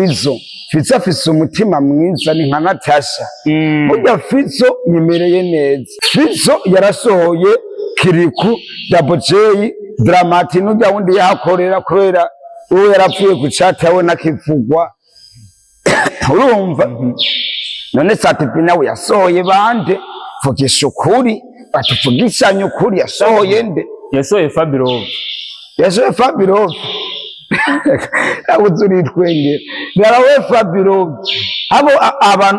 Fizo afise umutima mwiza ni nka Natasha. Burya Fizo nyemereye neza. Fizo yarasohoye Kiriku, Double J, Dramati n'ujya wundi yahakorera kubera uwo yarapfuye ku chat yawe nakivugwa. Urumva? None Satipi nawe yasohoye bande? Vugisha ukuri, batuvugishanye ukuri yasohoye nde? Yasohoye Fabirov. Yasohoye Fabirov. Abuzuri twenge. Yarawe Fabirov. Abo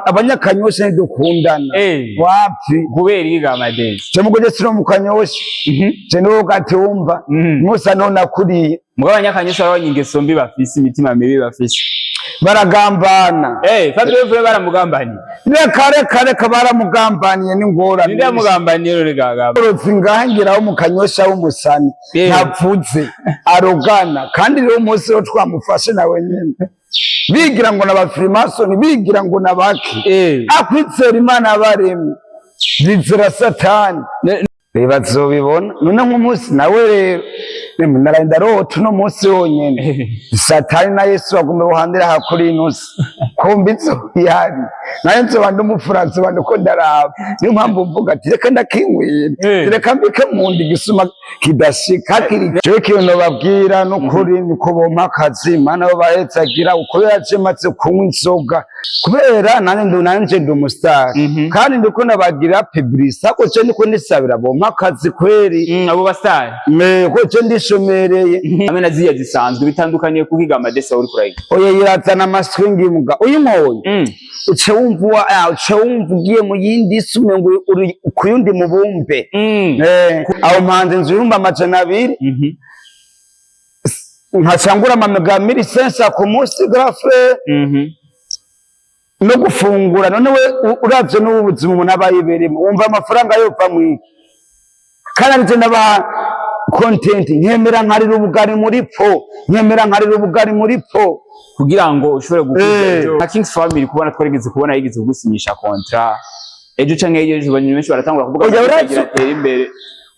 abanyakanyosha ndukundana. Wapi kubera iga Amadezi. Cyamugoje sino mukanyosha. Je no gatumba. Musa nona kuriye. Mugabo abanyakanyosha abanyingeso mbi bafise imitima mibi bafise. Baragambana. Fabirov baramugambaniye. Reka baramugambaniye n'ingorane. Ninde yamugambaniye rero gagamba. Urotsi ngahangiraho mukanyosha w'umusani. Ntapfuze arogana kandi rero umunsi wo twamufashe nawe nyine. Bigira ngo n'abafrimasoni bigira ngo nabaki. Akwitsera Imana baremye. Bizira Satani. Bazobibona none nk'umunsi nawe rero naraenda rota no munsi wonyene Satani na Yesu bagomba buhandira hakuri inusi kumbizo yari naye nzobanda umufranse bande ko ndaraba niyo mpamvu mvuga ati reka ndakinywira reka mbike mundi gisuma kidashika kiri cyo kintu babwira n'ukuri niko bompa akazi Imana bo bahetsagira uko yacematse kunywa inzoga kubera nanje ndi umustar kandi ndiko nabagira publicité ako cyo niko nisabira bompa akazi kweri abo bastar ko cyo ndishomereye amena ziya zisanzwe bitandukaniye kuhiga Amadesa uri kurayiga oya yirazana amaswingi muga uyinkoye uce wumva ugiye mu yindi sume ngo uri kuyundi mubumbe aho mpanze nzu yumba amajana 2 nkacangura amamega 1500 ku munsi grafe no gufungura none we uravye n'ubuzima umuntu abayiberemo wumva amafaranga yopfa mwiki kandi nje naba content nkemera nkarira ubugari muri po kugira ngo ushobore gukora nka Kings Family kubona twarigeze kubona yigize kugusinyisha contrat ejo canke ejo abantu benshi baratangura kuvuga ngo agira tera imbere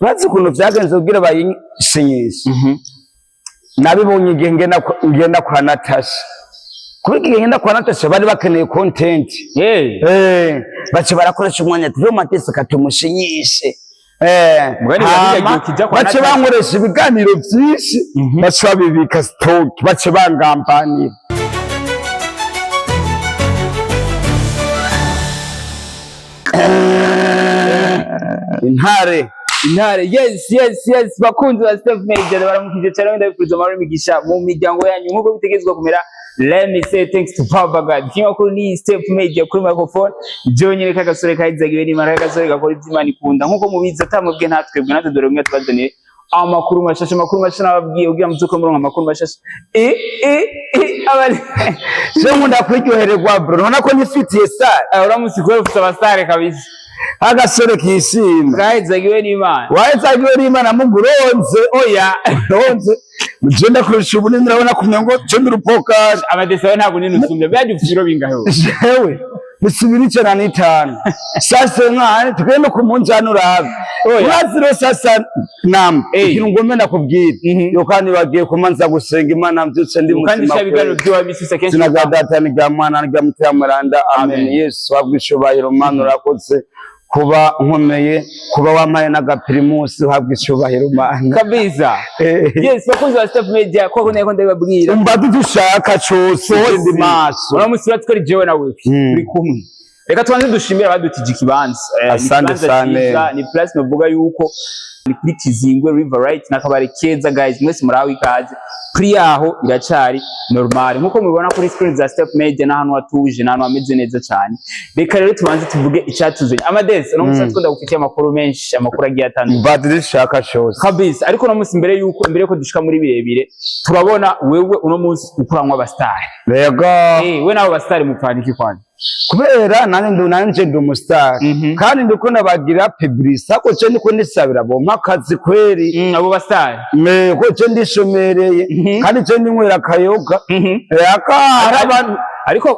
urazi ukuntu vyagenze kugira bayisinyisha nabibonye ngenda kwa Natasha kubiki ngenda kwa Natasha bari bakeneye content bace barakoresha umwanya ati rero Matese katumushinyishe bace bankoresha ibiganiro byinshi bace babibika stock bace bangambanira intare yes bakunzi ba Step Major baramukije cyane ndabifuriza amahoro imigisha mu miryango yanyu nkuko bitegezwa kumera. Let me say thanks to Papa God. Kima kuri ni Step Major kuri microphone. Jonyine kagasore kayizagiwe ni mara kagasore gakora iby'Imana ikunda nkuko mubizi atamubwe ntatwebwe natwe dore umwe twazaniye amakuru mashasha nababwiye ugira muzuko muronka amakuru mashasha abari je nkunda kwiryohererwa bro nona ko nifitiye star uramusi ko ufite abastare kabisa agasore kishima kayizagiwe n'Imana wayizagiwe n'Imana muguronze oya ronze mugenda kurusha ubunini urabona kumyango cyo ndurupokari Amadesa ntabwo nini usumye byadufiro bingaho jewe bisubira 95 sasa nkane tukende ku munjana urabe uraziro sasa nam ngombe nakubwira yo kandi bagiye kumanza gusenga Imana mbyutse ndi kandi shabigano byo bisisa kenshi sinagadata ni gamwana ni gamutyamaranda amen Yesu wabwishobayiro Mana urakoze kuba nkomeye kuba wamaye n'agapirimusi uhabwa ishubahiro Mana kabisa yes bakunzi ba Step Major ko nteko ndababwira umva dushaka cyose ndi maso uramusura twari jewe nawe uri kumwe reka tubanze dushimira abadutije ikibanza asante cyane ni place novuga yuko ni kuri Kizingwe River Right nakabare keza guys mwese muraho ikaze kuri yaho iracari normal nkuko mubibona kuri screen za Step Major n'ahantu hatuje n'ahantu hameze neza cyane reka rero tubanze tuvuge icyatuzanye Amadesa no musatsi ko ndagufitiye amakuru menshi amakuru agiye atandukanye badiri shaka cyose kabisa ariko no munsi mbere yuko dushika muri birebire turabona wewe uno munsi ukuranwa abastari yego we nabo bastari mupfaniki kwani kubera nanje ndi umustar kandi ndiko nabagira publicité ako cyo ndiko nisabira bompa akazi kweri abo bastari ko cyo ndishomereye kandi cyo ndinywera kayoga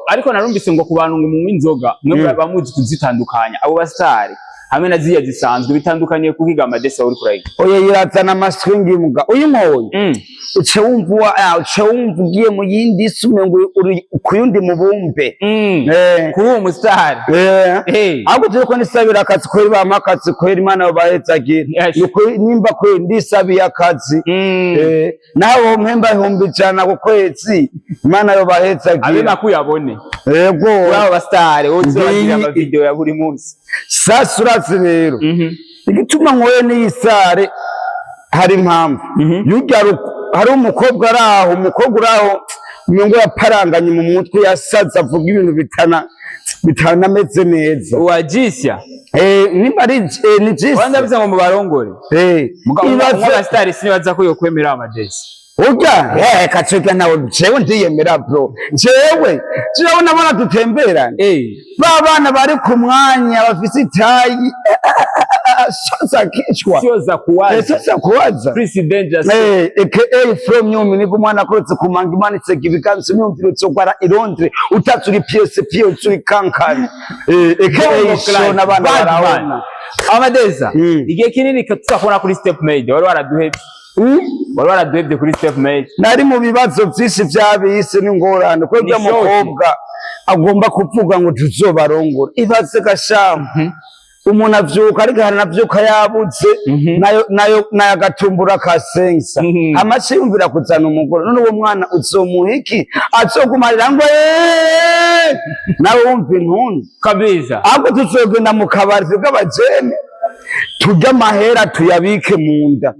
ariko narumvise ngo ku bantu ngo mu inzoga mwe bamuzi kuzitandukanya abo bastari hamwe na ziya zisanzwe bitandukaniye kuhiga amadesa uri kurayiga. Oya yirazana amaswingi mbwa uyimoye uce wumva ugiye mu yindi sume ngo uri kuyundi mubumbe kuwo mustar ahubwo tuko nisabira akazi kweri bamakazi kweri Imana bahezagira nimba kweri ndisabiye akazi naho mpemba 100 ku kwezi Imana yo bahezagira abe nakuyabone yego waba bastar uzogira ama video ya buri munsi sasa urazi rero igituma nkoye n'isare hari impamvu yujya hari umukobwa uraho umengo yaparanganye mu mutwe yasaza avuga ibintu bitanameze neza wajisya nimba ari ni jisya wanda biza ngo mubarongore mugabo star sinibaza ko yokwemera amadesi urya kaceka nawe jewe ndiyemera bro jewe nabona dutemberane babana bari ku mwanya bafise itayi sasa kuwaza president aka from nyumi niko mwana koretse kumanga imanitse gibikansi myumviro tsogwara irondre utatsuri PSP utsuri kankani aka show nabana baraona amadeza igihe kinini tutakubona kuri Step Made wari waraduhebye kuri Step Made nari mu bibazo byinshi byabise n'ingorane ko by'umukobwa agomba kuvuga ngo tuzobarongora ibaze gashamu umuntu avyuka ariko haranavyuka yabuze nayo agatumbura kasensa amace yumvira kuzana umugore none uwo mwana uzomuhiki azokumarira ngo nawe wumva intuntu kabisa ahubwo tuzogenda mu kabari bw'abajene turya amahera tuyabike mu nda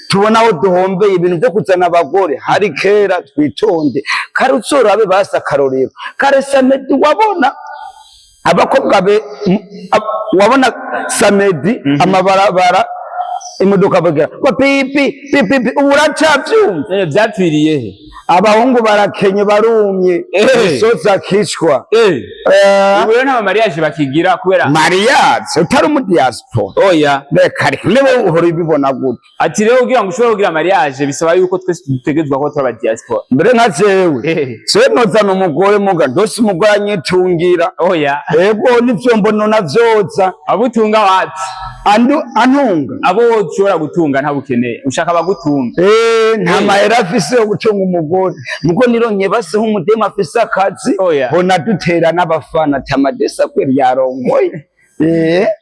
tubona aho duhombeye ibintu byo kuzana abagore hari kera twitonde kare uzorabe basa akarorero kare Samedi wabona abakobwa be wabona Samedi amabarabara imodoka bagira ko pipi uracavyumva byapfiriye he abahungu barakenye barumye soza kishwa ubwo nta mariage bakigira kubera mariage utari mu diaspora oya reka niwe uhora ibibona gute ati rero ugira ngo ushobora kugira mariage bisaba yuko twese dutegezwa ko turi aba diaspora mbere nka jewe nozana umugore muga ndose umugore anyitungira oya yego nivyo mbono navyoza abutunga wati antunga abo ushobora gutunga ntabukeneye ushaka bagutunga nta mahera afise yo gutunga umugore muko nironke base nk'umudema afise akazi bona dutera n'abafana tamadesa kweri yarongoye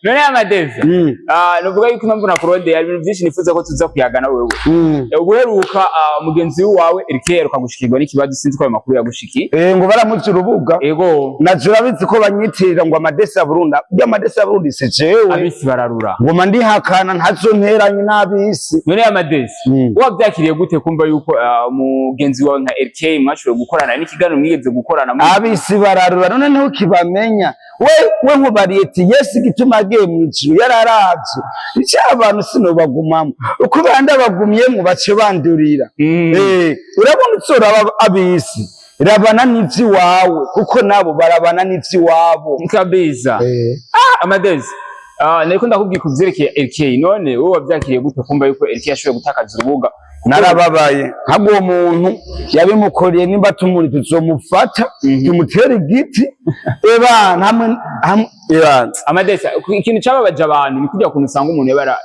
none amadeza nuvuga yuko impamvu nakurode yari ibintu byinshi nifuza ko tuza kuyagana wewe uguheruka mugenzi wawe Eric ukagushikirwa n'ikibazo sinzi ko ayo makuru yagushiki ngo baramuzi urubuga ego najura bizi ko banyitirira ngo amadesa Burundi amadesa Burundi se jewe abisi bararura ngo mandi hakana ntazo nteranye n'abisi none amadeza wabyakiriye gute kumva yuko mugenzi wawe nka Eric mwashoboye gukorana n'ikiganiro mwigeze gukorana abisi bararura none nto kibamenya we nkubariye gituma agiye mw'ijuru yararavye icyo abantu sino bagumamo uko bandi bagumyemwo bace bandurira urabona utsora abisi rabana n'ivyi wawe kuko nabo barabana n'ivyi wabo kabisa amadezi nariko ndakubwiye kuvyerekeye Eric none wowe wavyakiriye gute kumva yuko Eric yashoboye gutakaza urubuga narababaye ntabwo uwo muntu yabimukoreye nimba tumuri tuzomufata tumutere igiti hamwe amadesa ikintu cababaje abantu ni kujya kunusanga umuntu yabara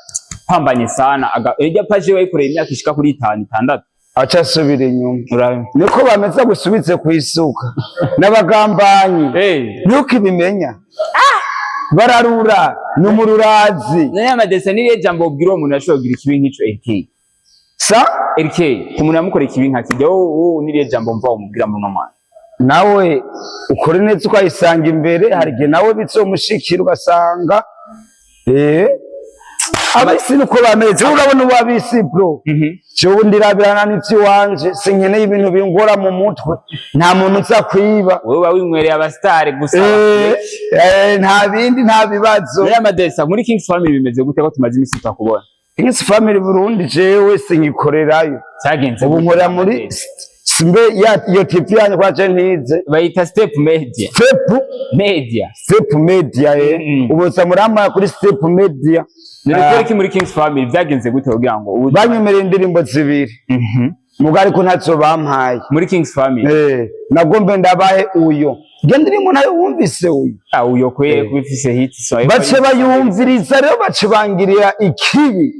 pambanye sana ejya paje wayikoreye imyaka ishika kuri 5-6 aca asubira inyuma niko bameze gusubize kwisuka n'abagambanyi nuko ibimenya bararura n'umururazi none amadesa ni jambo bwira umuntu yashobora kugira ikibi nk'ico Eric Eric umuntu yamukoreye ikibi nka kijya niriye jambo mva umubwira mu mwana nawe ukore neza ukayisanga imbere hari igihe nawe bizomushikira ugasanga abisi nuko bameze urabona uwabisi bro jewe ndirabirana n'ivyi wanje sinkeneye ibintu bingora mu mutwe nta muntu uza kwiba wowe wimwereye abastare gusa nta bindi nta bibazo muri amadesa muri Kings Family bimeze gute ko tumaze imisi tutakubona Kings Family Burundi jewe singikorerayo cyagenze ubu nkora muri simbe iyo TV yanyu kwa Jenize bayita Step Media ubu samurama kuri Step Media nirikora ki muri Kings Family byagenze gute kugira ngo banyemereye indirimbo zibiri mugari ko ntazo bampaye muri Kings Family nagombe ndabahe uyo Gendrimo nayo wumvise uyu. Uyo kwe kubifise hit so. Bace bayumviriza rero bace bangirira ikibi.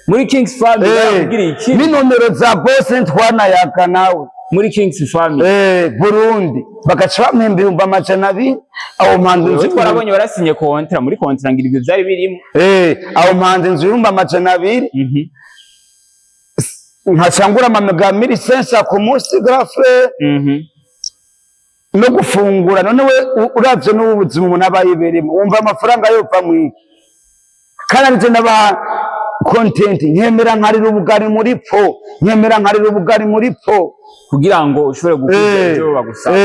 Muri Kings Family bangirira ikibi. Ni nomero za boss ntwana yaka nawe. Muri Kings Family. Burundi. Bagaca bamwemba 200 aho mpanze nzi twarabonye warasinye kontra muri kontra ngira ibyo byari birimo. Aho mpanze nzi 200. Nkacangura amamega 1500 ku munsi grafe. No gufungura none we uravye n'ubuzima umuntu abayiberemo wumva amafaranga yopfa mwiki kandi naba content nkemera nkarira ubugari muri po kugira ngo ushobore gukuza ibyo bagusaba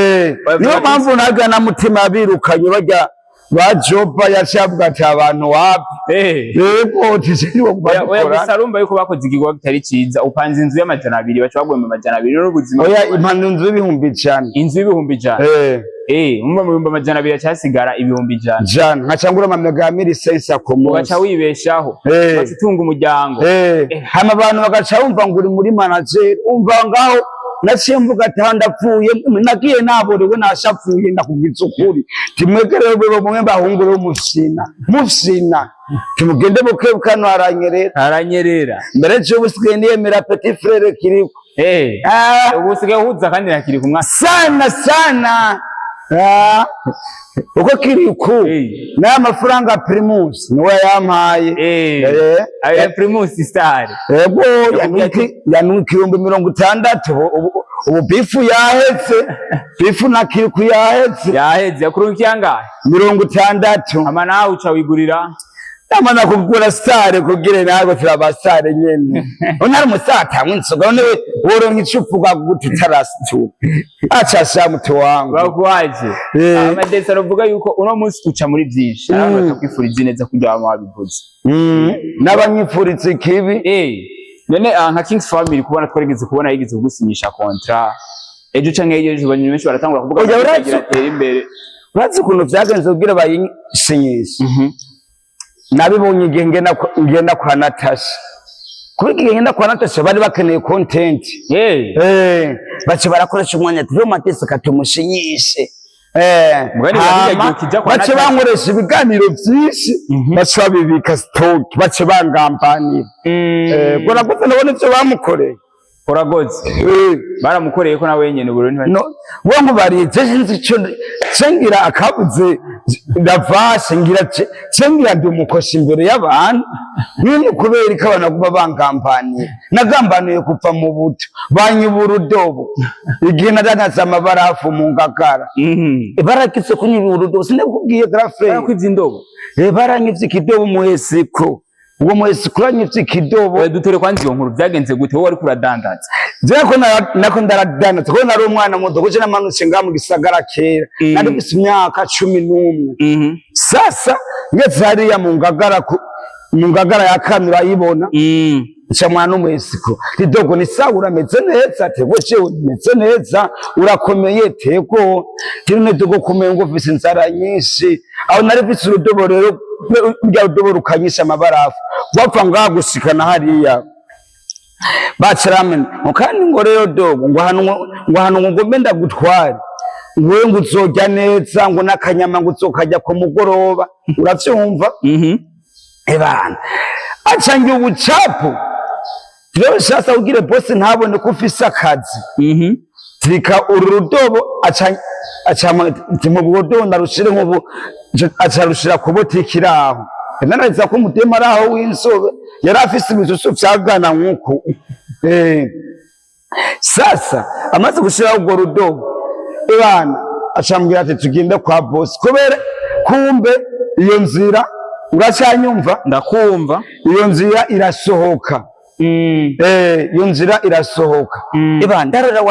niyo mpamvu naga na mutima abirukanye bajya bajoba yashabwa ati abantu wapi yego tishiriwe kubakora sarumba yuko bakoze igigwa kitari ciza upanze inzu y'amajana 2 bacha bagwema amajana 2 n'ubuzima impande inzu y'ibihumbi cyane umva mu bihumbi amajana 2 cyasigara ibihumbi jana nkacangura amamega 1500 ku munsi bacha wibeshaho bacitunga umuryango hama abantu bagaca bumva ngo uri muri manager umva ngaho naciye mvuga ati handapfuye nagiye naborewe nashapfuye ndakubwitsa ukuri timwegerere bwo mwe bahungure umufsina timugende bukebukano aranyerera mbere cyo busigaye niyemera petit frère kiriko ubusigaye uhuza kandi nakiri kumwa sana uko kiriko na mafaranga Primus niwe yampaye aya Primus star yego yanuki 60 ubu bifu bifu na kiriko yahetse yakuruki yangahe 60 ama nawe uca wigurira amana kugura star kugire nago turabasare nyene onari musata mwinsoga none woronka icupuga guti tarasitu acha shamuti wangu bagwaje amadesa rovuga yuko uno munsi uca muri byinshi abantu bakwifuriza neza kujya amabivuze n'abanyifuriza kibi none nka Kings Family kubona twarigeze kubona yigize gusinyisha kontra ejo canke ejo banyume benshi baratangura kuvuga ko bagira tera imbere urazi kuntu vyagenze kugira bayisinyisha nabibonye ngenda kwa Natasha kubiki ngenda kwa Natasha bari bakeneye content bace barakoresha umwanya tiro matese katumushinyishe bace bankoresha ibiganiro byinshi bace babibika stock bace bangambanira gora gute nabone ivyo bamukoreye uragoze baramukoreye ko nawe nyene Burundi wangu bari jeje cengira akabuze ndavashe ngira cengira ndumukoshi imbere y'abantu nini kubera ikabana kuba bangambaniye nagambaniye kupfa mu buto banyubura udobo igihe nadanaza amabarafu mu ngagara barakitse kunyubura udobo sinakubwiye grafre barakwiza indobo baranyivye ikidobo muhesiko uwo mwese kuranyivye ikidobo dutere kwanzi iyo nkuru byagenze gute wowe ari kuradandaza Zeko nako ndaradandaza ko nari umwana muto ko cyane manutse ngamu gisagara kera nari bise imyaka 11 sasa ngeze hariya mu ngagara ya kamera yibona cha mwana umwesiko ridogo ni sawa urameze neza tego cyo umeze neza urakomeye tego kirune dogo komeye ngo vise nzara nyinshi aho nari vise urudobo rero bya rudobo rukanyisha amabarafu wapfa ngagushikana hariya baciramen mukandi ngo rero dogo ngo hano ngo mbenda gutware wewe ngo uzojya neza ngo nakanyama ngo uzokajya ku mugoroba uravyumva ebana acangiye ubucapu rero sasa ugire boss ntabone ko ufise akazi trika urudobo acama mu budobo ndarushire nk'ubu acarushira ku botikiraho nanaza ko mutema raho w'insobe yari afise ibisusu vyagana nkuko sasa amaze gushira ubwo rudobo ebana acambwira ati tugende kwa boss kubera kumbe iyo nzira uracanyumva ndakumva iyo nzira irasohoka iyo nzira irasohoka ebana ndarara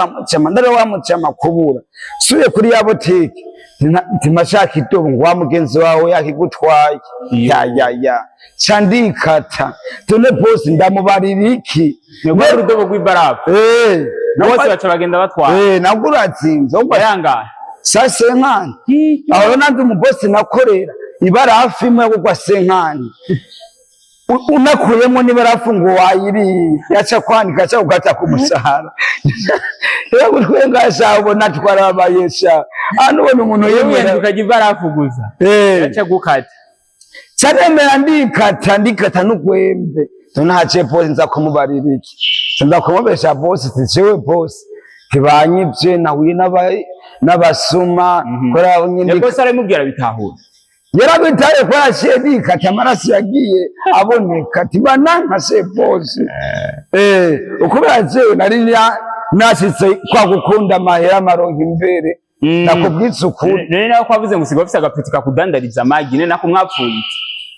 wamucama kubura suye kuri ya botike timashaka itobo ngo mugenzi wawe yakigutwaye ya candikata tone boss ndamubarira iki ngo rudobo rw'ibarafu bose baca bagenda batwara naguratsinze ubwo yanga sase nkani aho nandi mu boss nakorera ibarafu imwe kugwa senkani unakuyemo n'ibarafu ngo wayiriye yaca kwanika aca ugata ku mushahara rero gutwenga shabona twarabayesha hano ubona umuntu yemera ukagira ibarafu gusa yaca gukata cyaremera ndikata n'ugwembe tunahaciye pose nza kumubarira iki nza kumubesha boss ticewe boss kibanyivye nahuye n'abasuma kora nyine boss aramubwira bitahura yarabitaye ko yaciye ndikata amaraso yagiye aboneka tibana nka se boss ukubera jewe nari nashitse kwa gukunda amahera maronka imbere nakubwitse ukuri none nawe kwavuze ngo usiga bafise agapeti kakudandariza amagi ne nako mwapfuye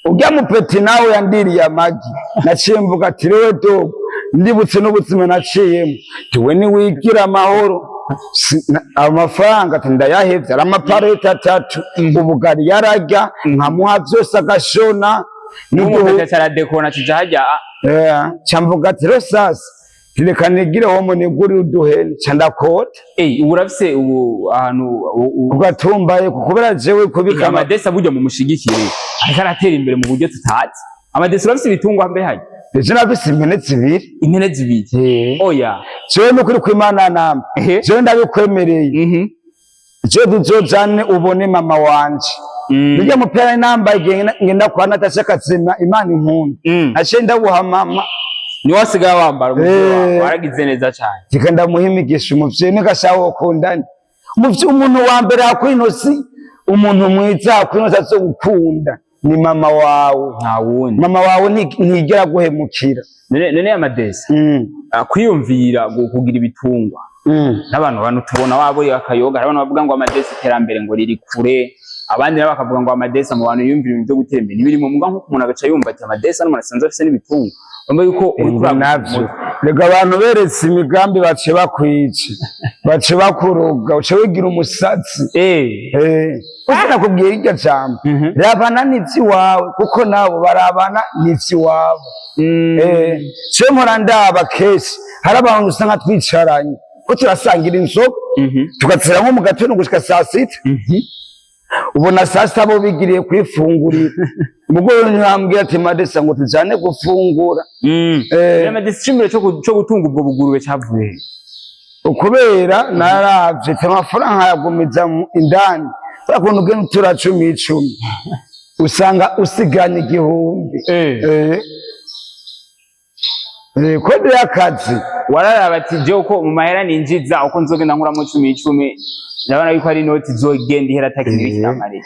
urya mupeti nawe yandiriye amagi naciye mvuga ati rewe dogo ndibutse n'ubuzima naciyemo tiwe niwigira amahoro amafaranga ati ndayahevye ari amapareti 3 ubugari yararya nkamuha vyose agashona n'umupeti acaradekona cija harya camvuga ati rero sasa reka nigire homo niguri uduhene ca ndakota ubu urafise ubu ahantu ugatumbaye kubera jewe kubika amadesi burya mu mushigikire ariko aratera imbere mu buryo tutazi amadesi urafise ibitungwa mbe hayi ejo nafise impene zibiri oya jewe nukuri kw'Imana namba jewe ndabikwemereye jewe tuzojane ubone mama wanje nijya mupera nambaye ngenda kwa Natasha Katsema Imana inkunda naciye ndabuha mama ni wasigaye wambara waragize neza cyane kigenda muhimigisha umuvyeyi nigashaho ukundane umuntu wa mbere akwinosi umuntu mwiza akwinosi azogukunda ni mama wawe nta wundi mama wawe ntigera guhemukira none amadesi kwiyumvira kugira ibitungwa n'abantu tubona wabo akayoga abantu bavuga ngo amadesi iterambere ngo riri kure abandi nabo bakavuga ngo amadesi mu bantu yumvira ibintu byo gutera imbere biri mu mbwa nko umuntu agaca yumva ati amadesi n'umuntu asanzwe afise n'ibitungwa bamwe yuko navyo rega abantu beretse imigambi bace bakwica bace bakuruga uce wigira umusatsi usina kubwira iryo jambo rabana n'ivyi wawe kuko nabo barabana n'ivyi wabo cyo mpora ndaba kesi hari abantu usanga twicaranye ko turasangira inzoga tugatsira nko mu gatondo gushika saa 6 ubona sasa bo bigiriye kwifungurira umugore ntambwira ati madesa ngo tujane gufungura madesa cimire cyo gutunga ubwo bugurube cyavuye ukubera naravye amafaranga yagumiza indani bakuntu gene tura 10 usanga usiganye igihumbi kode y'akazi wararaba ati je uko mu mahera ninjiza uko nzogenda nkura mu 10 ndabona yuko ari inoti zogenda ihera takibikira mari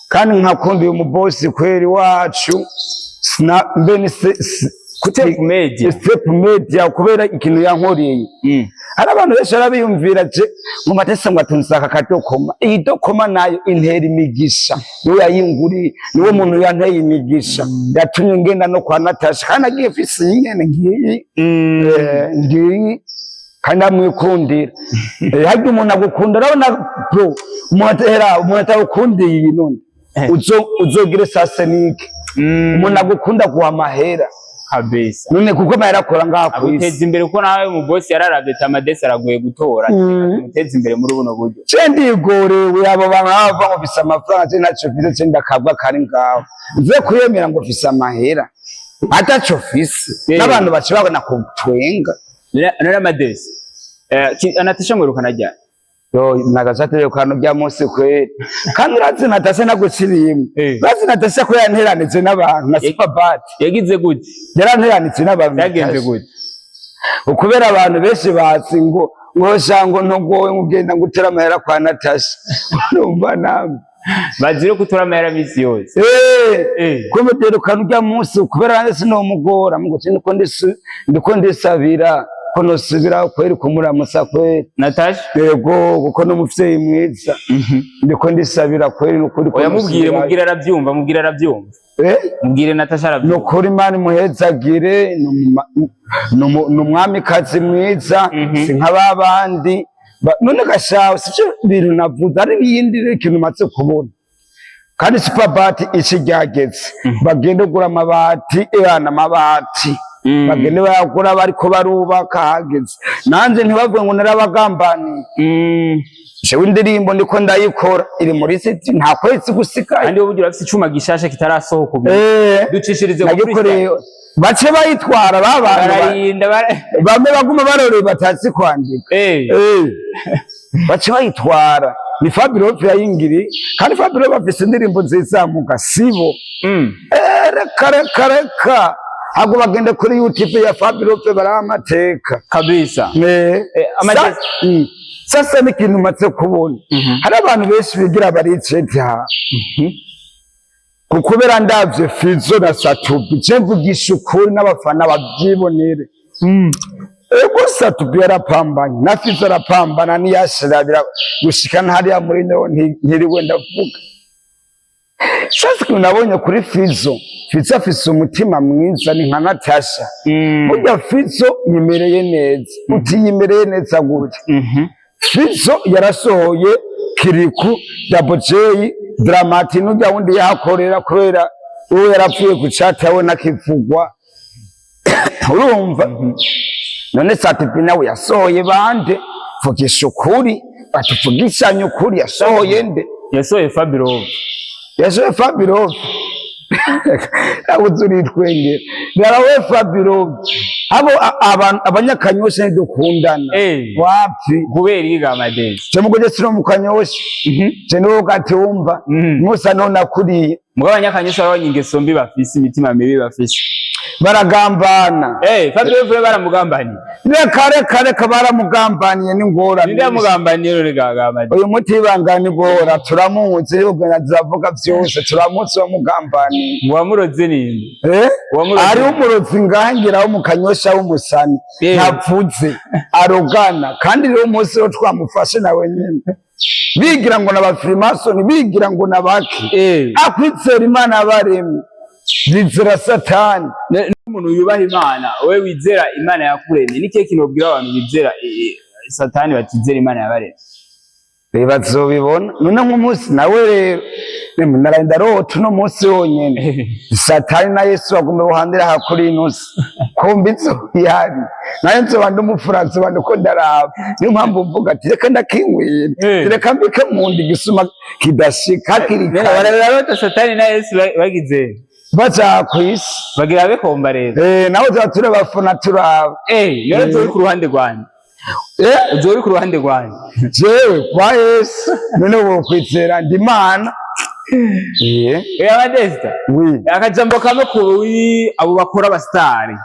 kandi nkakundi uyu mubosi kweri wacu mbene step media kubera ikintu yankoreye hari abantu benshi arabiyumvira je mu matesa ngo atunzaka kadokoma iyi dokoma nayo intera imigisha niwe yayinguriye niwe muntu yanteye imigisha yatumye ngenda no kwa Natasha kandi agiye fisi nyene ngiyi kandi amwikundira hajya umuntu agukunda urabona bro umuntu atagukundiye ibintu uzogire sasenike umuntu agukunda guha amahera kabisa none kuko amahera akora ngaha ku isi aguteza imbere kuko nawe mu boss yararavye amadesi aragoye gutora aguteza imbere muri buno buryo je ndigorewe abo bava ngo fisa amafaranga je naco fise ndakabwa kari ngaho nze kuyemera ngo fisa amahera ataco fise n'abantu bace babona kutwenga none amadesi Natasha mwiruka najya Natasha terekano bya Mose kweri kandi urazi Natasha naguciriyemo urazi Natasha ko yanteranije n'abantu na Superbat yagize gute yaranteranije n'abantu yagenze gute ukubera abantu benshi bazi ngo shango ntogowe ngugenda ngutera amahera kwa Natasha urumva namwe bazire kutora amahera misi yose kumuterekano bya Mose ukubera nese no mugora mugoce ndiko ndisabira kono subira kweri kumuramusa kweri Natasha yego kuko no mufyeyi mwiza ndiko ndisabira kweri nukuri ko mubwire aravyumva mubwire Natasha aravyumva nukuri mani muhezagire numwami kazi mwiza sinkababandi none gashawe sico bintu navuze ari biyindi kintu matse kubona kandi Superbat iki ryageze bagende gura amabati amabati bagende bayagura bariko barubaka hageze nanje ntibavuge ngo narabagambaniye jewe indirimbo ndiko ndayikora iri muri siti nta kwezi gusikaye kandi ubugira afite icuma gishasha kitarasohoka ducishirize bace bayitwara babana bamwe baguma baroreye batazi kwandika bace bayitwara ni Fabirope yayingiri kandi Fabirope afise indirimbo nzizamuka sibo reka ahubwo bagende kuri YouTube ya Fabirope baramateka kabisa sasa n'ikintu matse kubona hari abantu benshi bigira bariceta kukubera ndavye Fizo na Satubi cemvugisha ukuri n'abafana bavyibonere ego Satubi yarapambanye na Fizo arapambana niyashirabira gushikana hariya muri no ntiriwe ndavuga sasa nabonye kuri Fizo afise umutima mwiza ni nka Natasha burya Fizo yimereye neza utiyimereye neza gute Fizo yarasohoye Kiriku Double J Dramati n'ujya wundi yahakorera kubera uwo yarapfuye ku chat yawe nakivugwa urumva none Satubi nawe yasohoye bande vugisha ukuri batuvugishanya ukuri yasohoye nde yasohoye Fabirope abuzuri twenge narawe Fabirope abo abanyakanyosha dukundana wapi kubera iga Amadezi cyemugoje sino mukanyosha cyo gati wumva musa nona kuri mugabo abanyakanyosha abanyingeso mbi bafise imitima mibi bafise baragambana Fabirope baramugambaniye reka baramugambaniye n'ingora ninde yamugambaniye rero gaga Amadezi uyu muti bangana igora turamuzi ubwo nazavuga byose turamutse wamugambaniye wamuroze ninde ari umurozi ngahangiraho mukanyosha w'umusani ntapfuze arogana kandi rero umunsi wo twamufashe nawe nyine bigira ngo n'abafrimason bigira ngo nabaki akwitsera Imana abaremye bizera Satani umuntu yubaha Imana we wizera Imana yakuremye nike kinobwira abantu bizera Satani batizera Imana yabaremye bazobibona none nk'umunsi nawe rero narenda rota uno munsi wonyene Satani na Yesu bagume buhandira hakuri inusi kumbizo yari naye nzobanda umufuransa banduko ndaraba niyo mpamvu mvuga ati reka ndakinywera reka mbike mundi gisuma kidashika kirika bararota Satani na Yesu bagize baza kwisi bagira bekomba rero nawe zature bafuna turaba yoro turi ku ruhande rwanje uzori ku ruhande rwanje jewe kwa Yesu none wo kwizera ndi Imana Amadezi akajambo kamwe kubi abo bakora abastari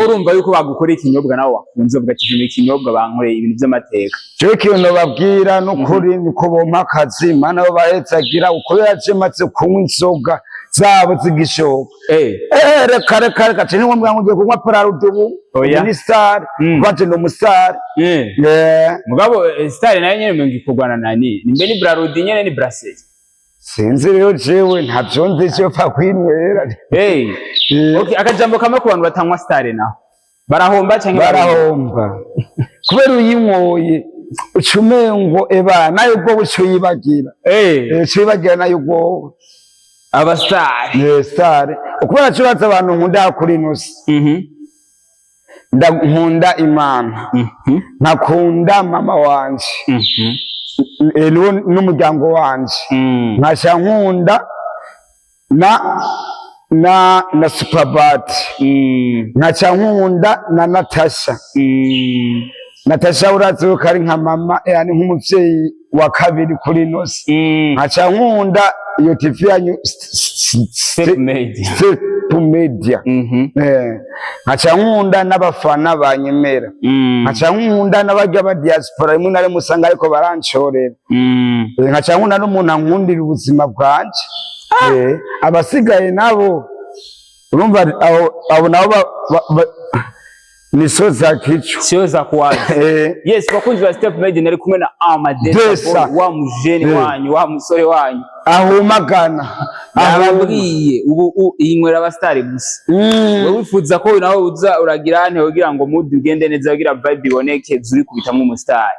urumva yuko bagukora ikinyobwa nawo wakunze uvuga ati ikinyobwa bankoreye ibintu by'amateka cyo kintu babwira n'ukuri niko bompa akazi Imana bo bahetsagira uko yacematse kunywa inzoga zabo zigishoka reka cyane ngombwa ngo ugiye kunywa pararudubu ni star kwaje no mustar mugabo star nayo nyene mwe ngikugwana nani nimbe ni brarudi nyene ni brasserie sinzi rero jewe ntavyo nzi cyo pa kwinwera okay akajambo kamwe ku bantu batanywa star naho barahomba cyangwa barahomba kubera uyinwoye ucumengo nayo ubwo bucuyibagira cuyibagira nayo ubwo abastari star ukubera cyubatse abantu nkunda kuri inusi nkunda Imana nkakunda mama wanje n'umuryango wanje nkasha nkunda na Superbat nkaca nkunda na Natasha urazi ko ari nka mama yani nk'umuvyeyi wa kabiri kuri inusi nkaca nkunda iyo TV yanyu Step Media nkaca nkunda n'abafana banyemera nkaca nkunda n'abajya ba diaspora rimwe na rimwe usanga ariko barancorera nkaca nkunda n'umuntu ankundira ubuzima bwanje abasigaye nabo urumva abo nabo ni soza kicho soza kwaje yes bakunzi ba Step Media nari kumwe na Amadezi wa mujene wanyu wa musore wanyu ahumagana ababwiye ubu inywera abastari gusa we wifuza ko nawe uza uragira nte ugira ngo mood ugende neza ugira vibe iboneke zuri kubitamwe umustar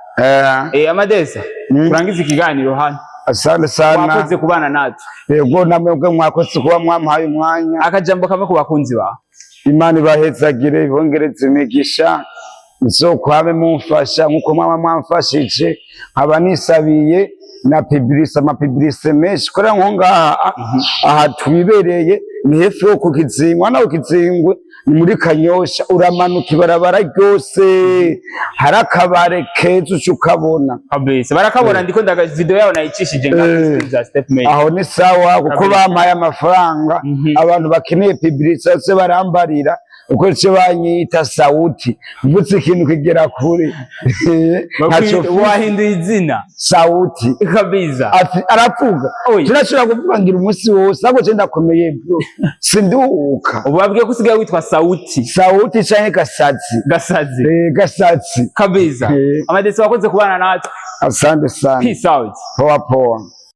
Amadezi kurangiza ikiganiro hano asante sana wakoze kubana natwe yego namwe mwakoze kuba mwampaye umwanya akajambo kamwe ku bakunzi ba Imana ibahezagire ibongereze imigisha muzokwame mumfasha nkuko mwama mwamfashije nkaba nisabiye na publicité amapublicité menshi kora nko ngaha aha twibereye ni hefe yo kukizingwa na ukizingwe ni muri Kanyosha uramanuka ibarabara ryose hari akabare keza ukabona kabisa barakabona ndiko ndaga video yawe nayicishije ngaza Step Made aho ni sawa kuko bampaye amafaranga abantu bakeneye publicité barambarira uko cyo banyita Sauti mvutse ikintu kigera kuri wahinduye izina Sauti kabisa aravuga turashobora kuvuga ngira umunsi wose ahubwo cyenda komeye bro sinduka ubabwiye ko usigaye witwa Sauti cyane Gasazi kabisa amadesi wakoze kubana natwe asante sana peace out poa